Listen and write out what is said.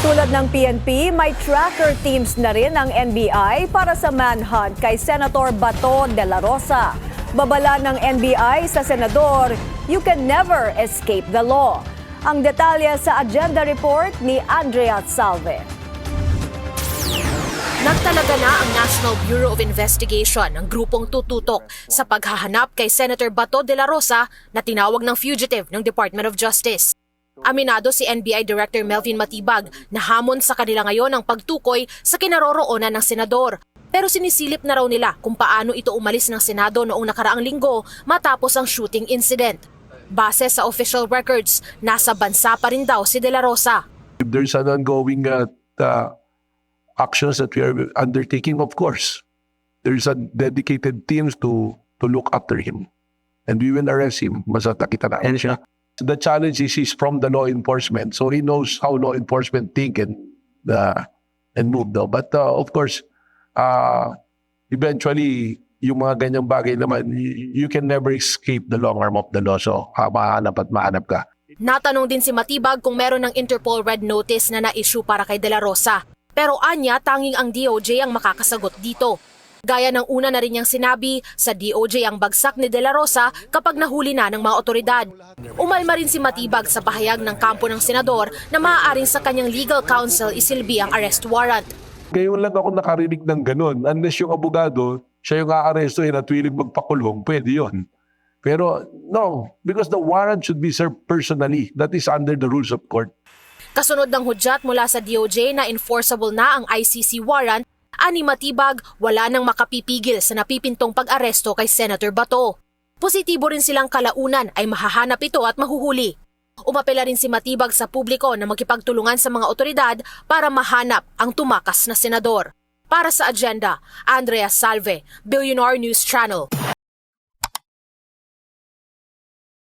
Tulad ng PNP, may tracker teams na rin ang NBI para sa manhunt kay Senator Bato de la Rosa. Babala ng NBI sa senador, you can never escape the law. Ang detalye sa agenda report ni Andrea Salve. Nagtalaga na ang National Bureau of Investigation ng grupong tututok sa paghahanap kay Senator Bato de la Rosa na tinawag ng fugitive ng Department of Justice. Aminado si NBI Director Melvin Matibag na hamon sa kanila ngayon ang pagtukoy sa kinaroroonan ng senador. Pero sinisilip na raw nila kung paano ito umalis ng Senado noong nakaraang linggo matapos ang shooting incident. Base sa official records, nasa bansa pa rin daw si De La Rosa. If there's an ongoing actions that we are undertaking, of course, there's a dedicated teams to look after him. And we will arrest him. Masata kita na. And siya. The challenge is he's from the law enforcement, so he knows how law enforcement think and move daw. But of course, eventually, yung mga ganyang bagay naman, you can never escape the long arm of the law. So, mahanap at mahanap ka. Natanong din si Matibag kung meron ng Interpol Red Notice na na-issue para kay De La Rosa. Pero anya, tanging ang DOJ ang makakasagot dito. Gaya ng una na rin niyang sinabi, sa DOJ ang bagsak ni De La Rosa kapag nahuli na ng mga otoridad. Umalma rin si Matibag sa pahayag ng kampo ng senador na maaaring sa kanyang legal counsel isilbi ang arrest warrant. Ngayon lang ako nakarinig ng ganun. Unless yung abogado, siya yung aaresto at willing magpakulong, pwede yun. Pero no, because the warrant should be served personally. That is under the rules of court. Kasunod ng hudyat mula sa DOJ na enforceable na ang ICC warrant, ani Matibag, wala nang makapipigil sa napipintong pag-aresto kay Senator Bato. Positibo rin silang kalaunan ay mahahanap ito at mahuhuli. Umapela rin si Matibag sa publiko na makipagtulungan sa mga otoridad para mahanap ang tumakas na senador. Para sa agenda, Andrea Salve, Billionaire News Channel.